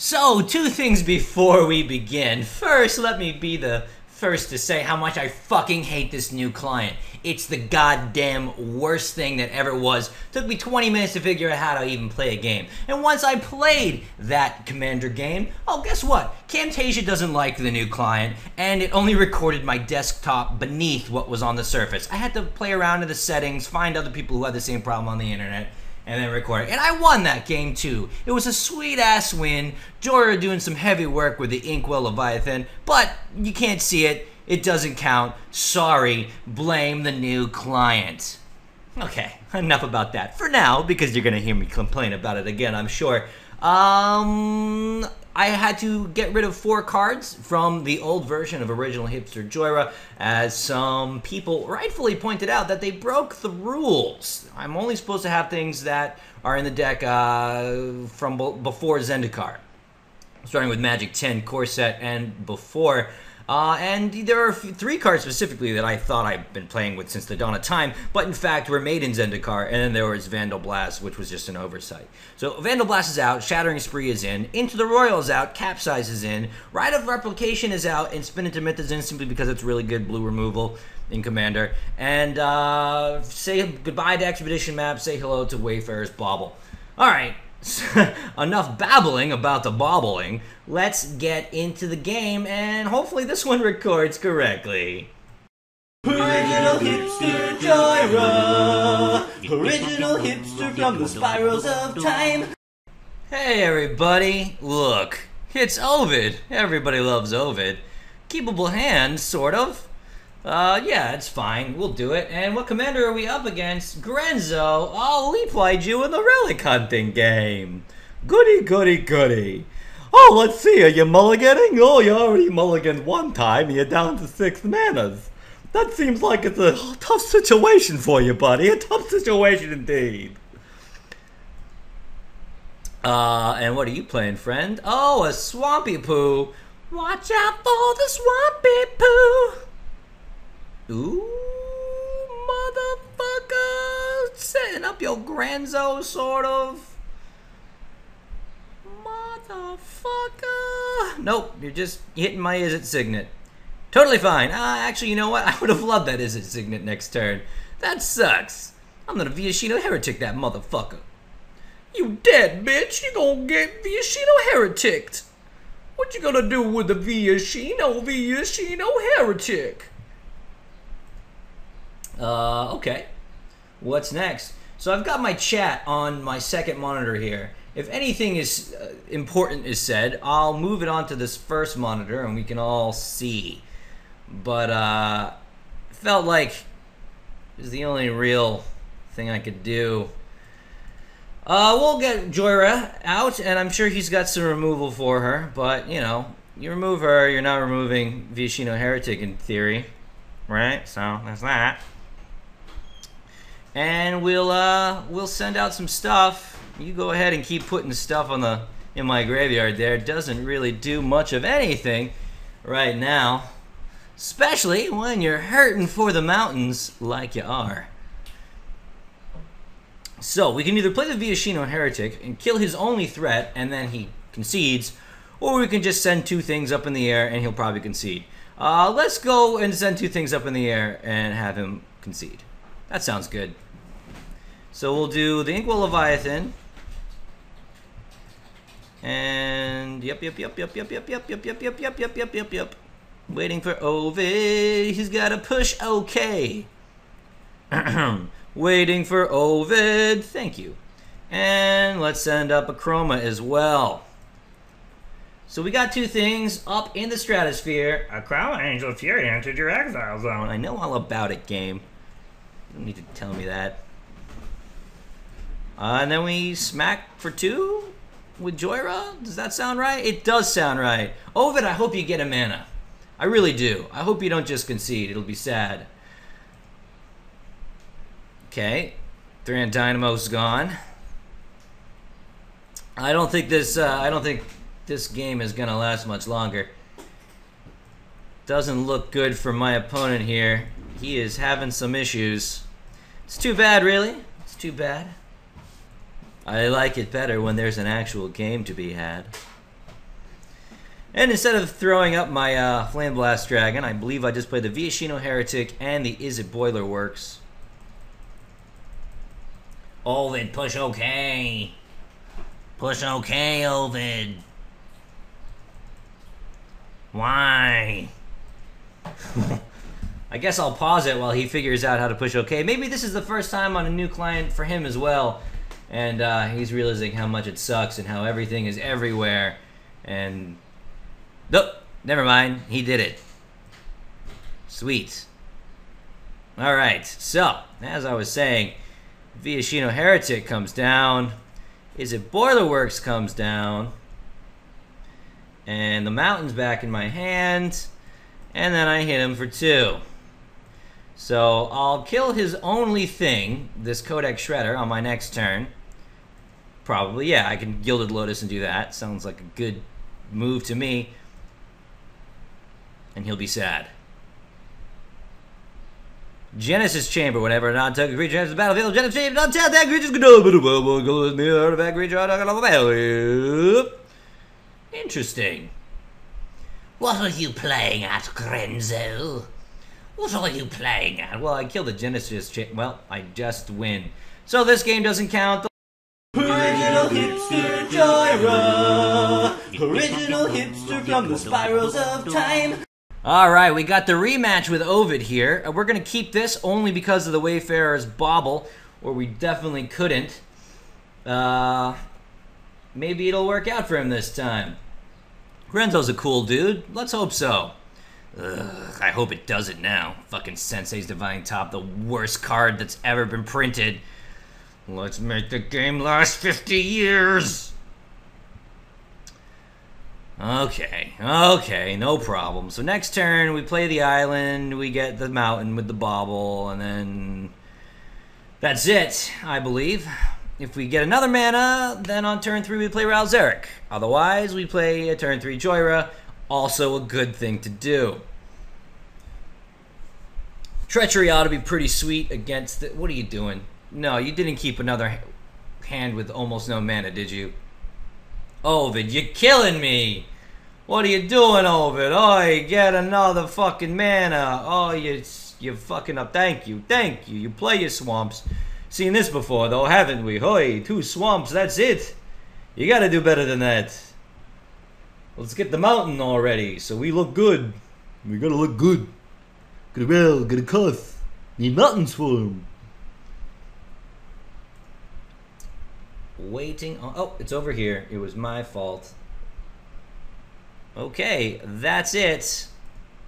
So, two things before we begin. First, let me be the first to say how much I fucking hate this new client. It's the goddamn worst thing that ever was. Took me 20 minutes to figure out how to even play a game. And once I played that Commander game, oh, guess what? Camtasia doesn't like the new client, and it only recorded my desktop beneath what was on the surface. I had to play around in the settings, find other people who had the same problem on the internet, and then record it. And I won that game too. It was a sweet-ass win. Jhoira doing some heavy work with the Inkwell Leviathan, but you can't see it. It doesn't count. Sorry. Blame the new client. Okay, enough about that for now, because you're gonna hear me complain about it again, I'm sure. I had to get rid of 4 cards from the old version of original Hipster Jhoira, as some people rightfully pointed out that they broke the rules. I'm only supposed to have things that are in the deck from before Zendikar, starting with Magic 10 core set and before. And there are 3 cards specifically that I thought I've been playing with since the dawn of time, but in fact were made in Zendikar, and then there was Vandal Blast, which was just an oversight. So Vandal Blast is out, Shattering Spree is in, Into the Royal is out, Capsize is in, Rite of Replication is out, and Spin into Myth is in simply because it's really good blue removal in Commander. And say goodbye to Expedition Map, say hello to Wayfarer's Bauble. Alright. Enough babbling about the bobbling. Let's get into the game, and hopefully this one records correctly. Original Hipster Jhoira, original hipster from the spirals of time. Hey everybody, look, it's Ovid. Everybody loves Ovid. Keepable hand, sort of. Yeah, it's fine. We'll do it. And what commander are we up against? Grenzo. Oh, we played you in the relic hunting game. Goody, goody, goody. Oh, let's see. Are you mulliganing? Oh, you already mulliganed one time and you're down to 6 manas. That seems like it's a tough situation for you, buddy. A tough situation indeed. And what are you playing, friend? Oh, a Swampy Poo. Watch out for the Swampy Poo. Ooh, motherfucker! Setting up your Grenzo, sort of. Motherfucker! Nope, you're just hitting my Izzet Signet. Totally fine. Actually, you know what? I would have loved that Izzet Signet next turn. That sucks. I'm gonna Viashino Heretic that motherfucker. You dead, bitch! You gonna get Viashino Hereticked. What you gonna do with the Viashino Heretic? Okay. What's next? So I've got my chat on my second monitor here. If anything is important is said, I'll move it onto this first monitor and we can all see. But, felt like it was the only real thing I could do. We'll get Jhoira out, and I'm sure he's got some removal for her, but, you know, you remove her, you're not removing Viashino Heretic in theory, right? So, that's that. And we'll send out some stuff. You go ahead and keep putting stuff on in my graveyard there. It doesn't really do much of anything right now. Especially when you're hurting for the mountains like you are. So, we can either play the Viashino Heretic and kill his only threat and then he concedes, or we can just send 2 things up in the air and he'll probably concede. Let's go and send 2 things up in the air and have him concede. That sounds good. So we'll do the Inkwell Leviathan. And yep. Waiting for Ovid. He's got to push OK. Waiting for Ovid. Thank you. And let's send up a Chroma as well. So we got 2 things up in the stratosphere. A Chroma Angel Fury entered your exile zone. I know all about it, game. You don't need to tell me that. And then we smack for 2 with Jhoira. Does that sound right? It does sound right. Ovid, I hope you get a mana. I really do. I hope you don't just concede. It'll be sad. Okay. 3 Dynamo's gone. I don't think this game is gonna last much longer. Doesn't look good for my opponent here. He is having some issues. It's too bad, really. It's too bad. I like it better when there's an actual game to be had. And instead of throwing up my Flame Blast Dragon, I believe I just played the Viashino Heretic and the Is It Boiler Works. Ovid, push OK. Push OK, Ovid. Why? I guess I'll pause it while he figures out how to push OK. Maybe this is the first time on a new client for him as well. And he's realizing how much it sucks and how everything is everywhere. And... nope, never mind. He did it. Sweet. Alright, so, as I was saying, Viashino Heretic comes down. Is It Boilerworks comes down. And the Mountain's back in my hand. And then I hit him for 2. So I'll kill his only thing, this Codex Shredder, on my next turn. Probably, yeah, I can Gilded Lotus and do that. Sounds like a good move to me. And he'll be sad. Genesis Chamber, whenever a non-token creature enters the battlefield, Genesis Chamber, non-tap that creature's go with me, artifact creature, value. Interesting. What are you playing at, Grenzo? What are you playing at? Well, I killed the Genesis Chamber. Well, I just win. So this game doesn't count. Original Hipster Jhoira. Original Hipster from the Spirals of Time. Alright, we got the rematch with Ovid here. We're going to keep this only because of the Wayfarer's Bauble, or we definitely couldn't. Maybe it'll work out for him this time. Grenzo's a cool dude. Let's hope so. I hope it doesn't now. Fucking Sensei's Divine Top, the worst card that's ever been printed. Let's make the game last 50 years. Okay, no problem. So next turn, we play the island, we get the mountain with the bauble, and then that's it, I believe. If we get another mana, then on turn 3 we play Ralzeric. Otherwise, we play a turn 3 Jhoira, also a good thing to do. Treachery ought to be pretty sweet against it. What are you doing? No, you didn't keep another hand with almost no mana, did you? Ovid, you're killing me! What are you doing, Ovid? Oh, you get another fucking mana. Oh, you're fucking up. Thank you. You play your swamps. Seen this before, though, haven't we? Hoy, 2 swamps, that's it. You gotta do better than that. Let's get the mountain already, so we look good. We gotta look good. Get a well, get a cuff. Need mountains for him. Waiting on... oh, it's over here. It was my fault. Okay, that's it.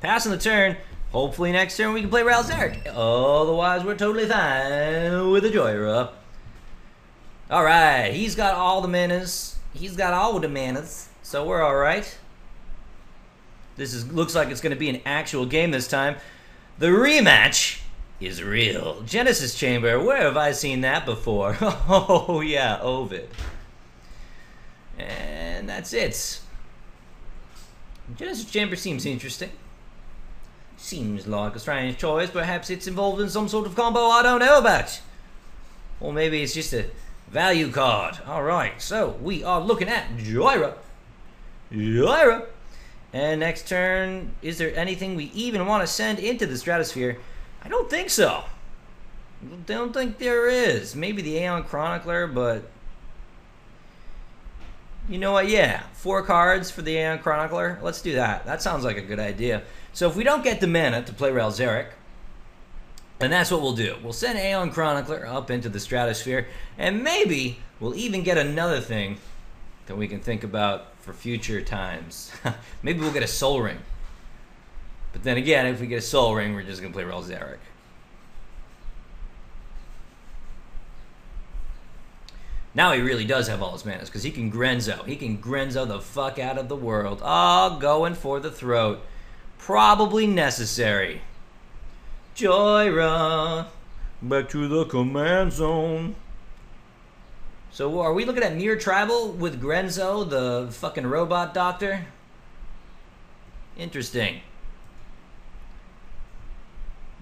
Passing the turn. Hopefully next turn we can play Ralzeric. Otherwise, we're totally fine with the Jhoira. Alright, he's got all the manas. He's got all the manas. So we're alright. Looks like it's going to be an actual game this time. The rematch is real. Genesis Chamber, where have I seen that before? Oh yeah, Ovid. And that's it. Genesis Chamber seems interesting. Seems like a strange choice. Perhaps it's involved in some sort of combo I don't know about. Or maybe it's just a value card. Alright, so we are looking at Jhoira. And next turn, is there anything we even want to send into the Stratosphere? I don't think so. Don't think there is. Maybe the Aeon Chronicler, but... you know what? Yeah, 4 cards for the Aeon Chronicler. Let's do that. That sounds like a good idea. So if we don't get the mana to play Ralzeric, then that's what we'll do. We'll send Aeon Chronicler up into the Stratosphere, and maybe we'll even get another thing that we can think about for future times. Maybe we'll get a Soul Ring. But then again, if we get a Soul Ring, we're just going to play Ralzeric. Now he really does have all his manas, because he can Grenzo. He can Grenzo the fuck out of the world. Oh, going for the throat. Probably necessary. Jhoira. Back to the command zone. So are we looking at Mere Tribal with Grenzo, the fucking robot doctor? Interesting.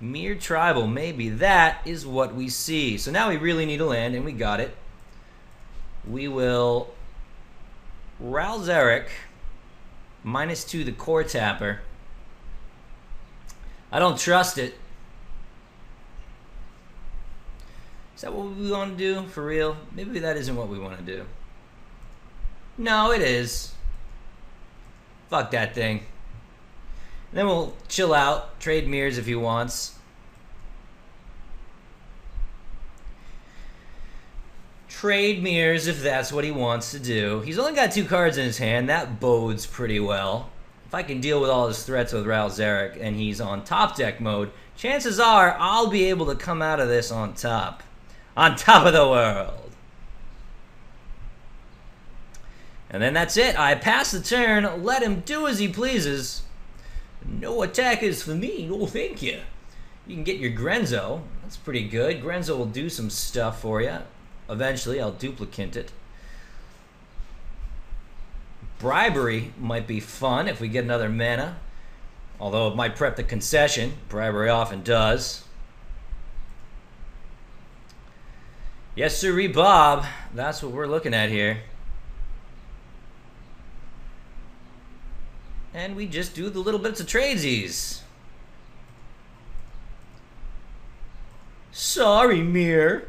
Mere Tribal, maybe that is what we see. So now we really need a land, and we got it. We will Ralzeric -2 the core tapper. I don't trust it. Is that what we want to do? For real? Maybe that isn't what we want to do. No, it is. Fuck that thing. And then we'll chill out, trade mirrors if he wants. Trade mirrors if that's what he wants to do. He's only got 2 cards in his hand. That bodes pretty well. If I can deal with all his threats with Ral Zarek and he's on top deck mode, chances are I'll be able to come out of this on top. On top of the world. And then that's it. I pass the turn, let him do as he pleases. No attackers for me, no thank you. You can get your Grenzo. That's pretty good. Grenzo will do some stuff for you. Eventually, I'll duplicate it. Bribery might be fun if we get another mana. Although it might prep the concession. Bribery often does. Yes, sirree, Bob. That's what we're looking at here. And we just do the little bits of tradesies. Sorry, mirror.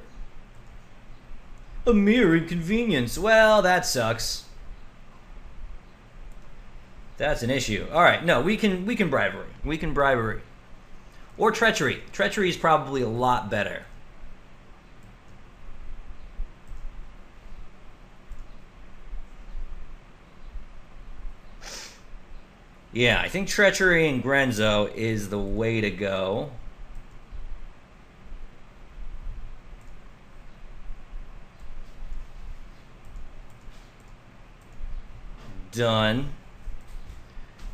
A mere inconvenience. Well, that sucks. That's an issue. All right, no, we can bribery. We can bribery. Or treachery. Treachery is probably a lot better. Yeah, I think treachery and Grenzo is the way to go. Done.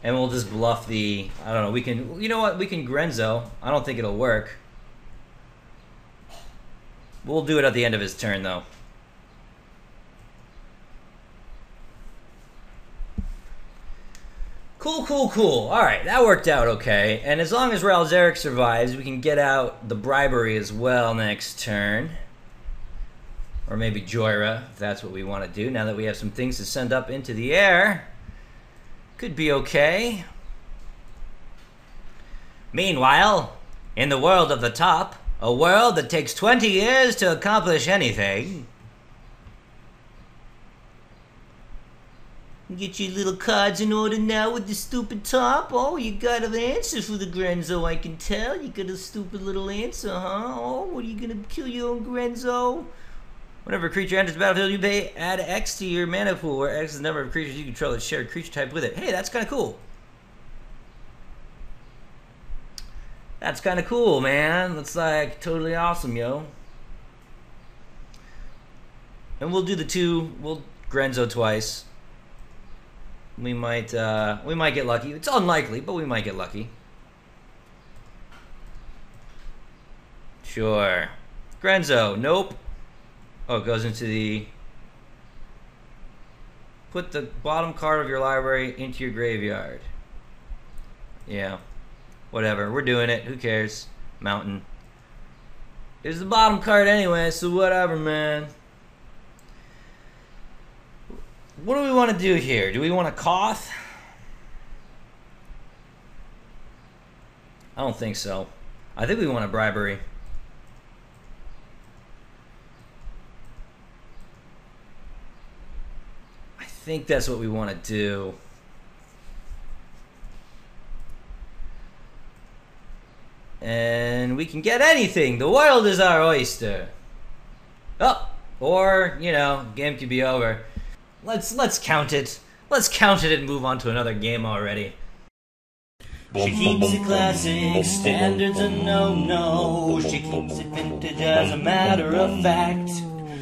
And we'll just bluff the, I don't know, we can, you know what, we can Grenzo. I don't think it'll work. We'll do it at the end of his turn, though. Cool, cool, cool. Alright, that worked out okay. And as long as Ral Zarek survives, we can get out the bribery as well next turn. Or maybe Jhoira, if that's what we want to do, now that we have some things to send up into the air. Could be okay. Meanwhile, in the world of the top, a world that takes 20 years to accomplish anything. Get your little cards in order now with the stupid top. Oh, you got an answer for the Grenzo, I can tell. You got a stupid little answer, huh? Oh, what are you gonna kill your own Grenzo? Whenever a creature enters the battlefield, you may add X to your mana pool, where X is the number of creatures you control that share a creature type with it. Hey, that's kind of cool. That's kind of cool, man. That's like totally awesome, yo. And we'll do the 2. We'll Grenzo twice. We might get lucky. It's unlikely, but we might get lucky. Sure. Grenzo, nope. Oh, it goes into the... Put the bottom card of your library into your graveyard. Yeah. Whatever. We're doing it. Who cares? Mountain. It's the bottom card anyway, so whatever, man. What do we want to do here? Do we want to Koth? I don't think so. I think we want a bribery. I think that's what we want to do. And we can get anything. The world is our oyster. Oh, or, you know, game could be over. Let's count it. Let's count it and move on to another game already. She keeps it classic, standards a no-no. She keeps it vintage as a matter of fact.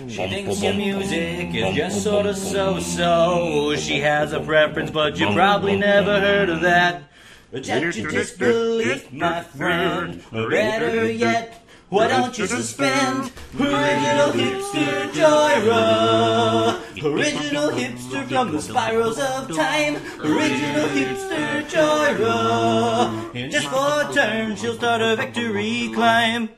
She thinks your music is just sort of so-so. She has a preference, but you probably never heard of that. Reject your disbelief, my friend. Or better yet, why don't you suspend? Original Hipster Jhoira. Original Hipster from the spirals of time. Original Hipster Jhoira. In just 4 turns, she'll start a victory climb.